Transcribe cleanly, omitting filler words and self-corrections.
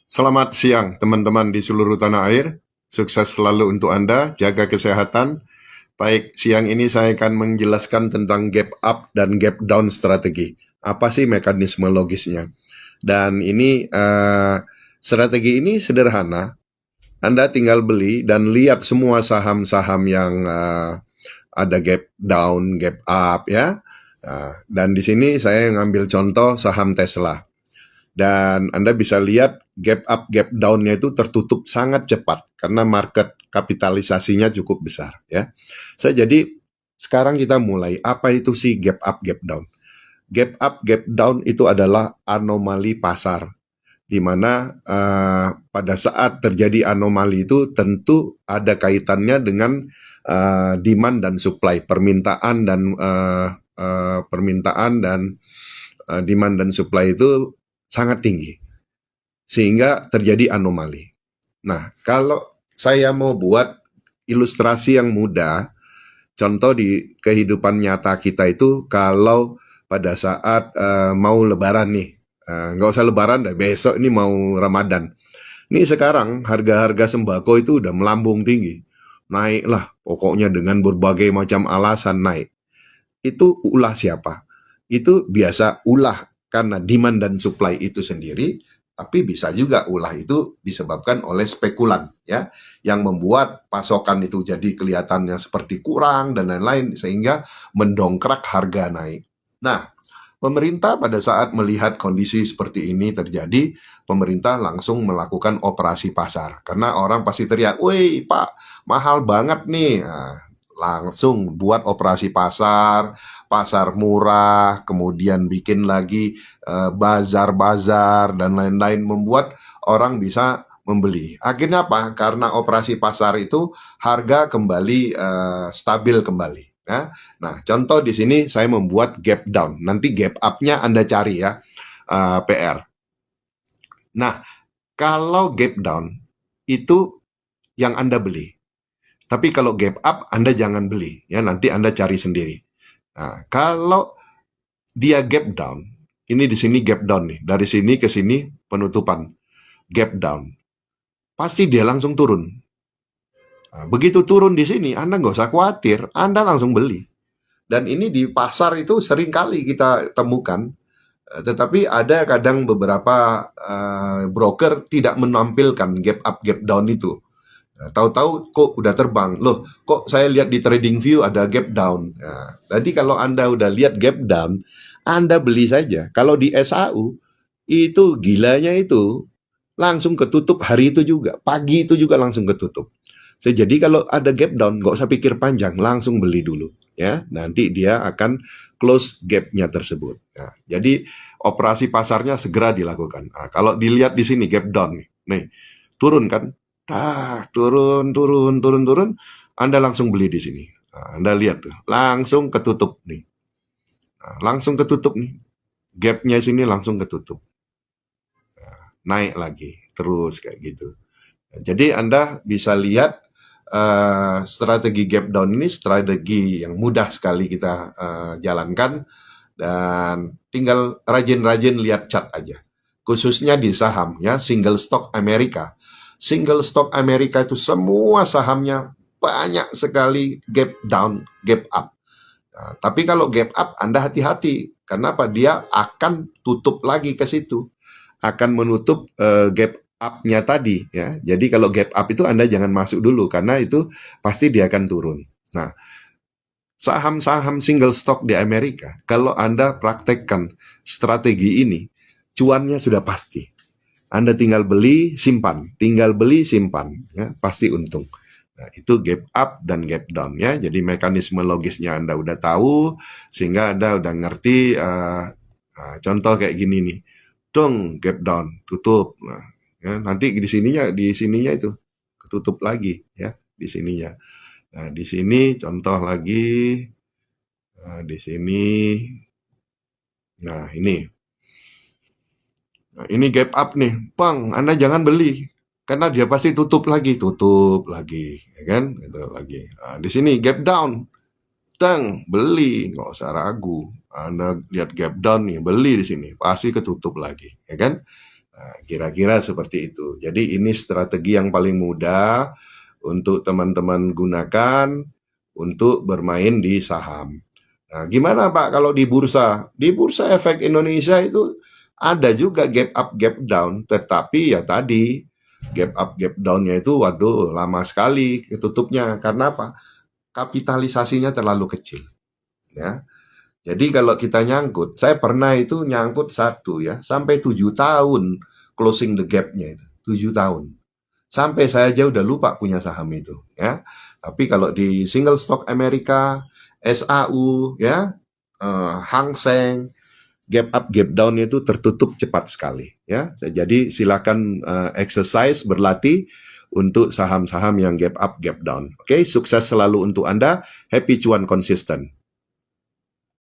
Selamat siang teman-teman di seluruh tanah air. Sukses selalu untuk Anda, jaga kesehatan. Baik, siang ini saya akan menjelaskan tentang gap up dan gap down strategi. Apa sih mekanisme logisnya? Dan ini strategi ini sederhana. Anda tinggal beli dan lihat semua saham-saham yang ada gap down, gap up ya. Dan di sini saya ngambil contoh saham Tesla. Dan Anda bisa lihat gap up, gap down-nya itu tertutup sangat cepat karena market kapitalisasinya cukup besar ya. Jadi sekarang kita mulai, apa itu sih gap up, gap down? Gap up, gap down itu adalah anomali pasar, di mana pada saat terjadi anomali itu tentu ada kaitannya dengan demand dan supply, permintaan dan demand dan supply itu sangat tinggi, sehingga terjadi anomali. Nah, kalau saya mau buat ilustrasi yang mudah, contoh di kehidupan nyata kita itu, kalau pada saat mau lebaran nih, nggak usah lebaran deh, besok ini mau Ramadan. Ini sekarang harga-harga sembako itu udah melambung tinggi. Naik lah, pokoknya dengan berbagai macam alasan naik. Itu ulah siapa? Itu biasa ulah karena demand dan supply itu sendiri, tapi bisa juga ulah itu disebabkan oleh spekulan ya, yang membuat pasokan itu jadi kelihatannya seperti kurang dan lain-lain sehingga mendongkrak harga naik. Nah, pemerintah pada saat melihat kondisi seperti ini terjadi, pemerintah langsung melakukan operasi pasar karena orang pasti teriak, "Woi, Pak, mahal banget nih." Nah, langsung buat operasi pasar, pasar murah, kemudian bikin lagi bazar-bazar dan lain-lain, membuat orang bisa membeli. Akhirnya apa? Karena operasi pasar itu harga kembali stabil kembali. Ya. Nah, contoh di sini saya membuat gap down. Nanti gap up-nya Anda cari ya, PR. Nah, kalau gap down itu yang Anda beli. Tapi kalau gap up, Anda jangan beli. Ya, nanti Anda cari sendiri. Nah, kalau dia gap down, ini di sini gap down nih. Dari sini ke sini penutupan. Gap down. Pasti dia langsung turun. Nah, begitu turun di sini, Anda nggak usah khawatir. Anda langsung beli. Dan ini di pasar itu sering kali kita temukan. Tetapi ada kadang beberapa broker tidak menampilkan gap up, gap down itu. Nah, tahu-tahu kok udah terbang. Loh, kok saya lihat di TradingView ada gap down. Nah, tadi kalau Anda udah lihat gap down, Anda beli saja. Kalau di SAU, itu gilanya itu langsung ketutup hari itu juga. Pagi itu juga langsung ketutup. Jadi kalau ada gap down, nggak usah pikir panjang, langsung beli dulu. Ya, nanti dia akan close gap-nya tersebut. Nah, jadi operasi pasarnya segera dilakukan. Nah, kalau dilihat di sini gap down nih, turun kan? Turun, turun, turun, turun. Anda langsung beli di sini. Nah, Anda lihat tuh, langsung ketutup nih. Nah, langsung ketutup nih. Gapnya sini langsung ketutup. Nah, naik lagi, terus kayak gitu. Jadi Anda bisa lihat strategi gap down ini strategi yang mudah sekali kita jalankan, dan tinggal rajin-rajin lihat chart aja. Khususnya di saham ya, single stock Amerika. Single stock Amerika itu semua sahamnya banyak sekali gap down, gap up. Nah, tapi kalau gap up Anda hati-hati. Kenapa? Dia akan tutup lagi ke situ. Akan menutup gap up-nya tadi ya. Jadi kalau gap up itu Anda jangan masuk dulu karena itu pasti dia akan turun. Nah, saham-saham single stock di Amerika, kalau Anda praktekkan strategi ini, cuannya sudah pasti. Anda tinggal beli, simpan, tinggal beli, simpan, ya, pasti untung. Nah, itu gap up dan gap down ya. Jadi mekanisme logisnya Anda udah tahu, sehingga Anda udah ngerti. Contoh kayak gini nih, dong gap down, tutup. Nah, ya, nanti di sininya itu tutup lagi ya, di sininya. Nah, di sini contoh lagi, di sini. Nah, ini. Nah, ini gap up nih. Bang, Anda jangan beli. Karena dia pasti tutup lagi, ya kan? Gitu lagi. Nah, di sini gap down. Tang, beli, nggak usah ragu. Anda lihat gap down nih, beli di sini, pasti ketutup lagi, ya kan? Nah, kira-kira seperti itu. Jadi ini strategi yang paling mudah untuk teman-teman gunakan untuk bermain di saham. Nah, gimana Pak kalau di bursa? Di Bursa Efek Indonesia itu ada juga gap up, gap down, tetapi ya tadi gap up, gap down-nya itu waduh lama sekali ketutupnya. Karena apa? Kapitalisasinya terlalu kecil, ya. Jadi kalau kita nyangkut, saya pernah itu nyangkut satu ya, sampai 7 tahun closing the gap-nya itu, 7 tahun. Sampai saya aja udah lupa punya saham itu, ya. Tapi kalau di single stock Amerika, SAU, ya, Hang Seng, gap up, gap down itu tertutup cepat sekali, ya. Jadi silakan exercise, berlatih untuk saham-saham yang gap up, gap down. Oke, sukses selalu untuk Anda. Happy cuan konsisten.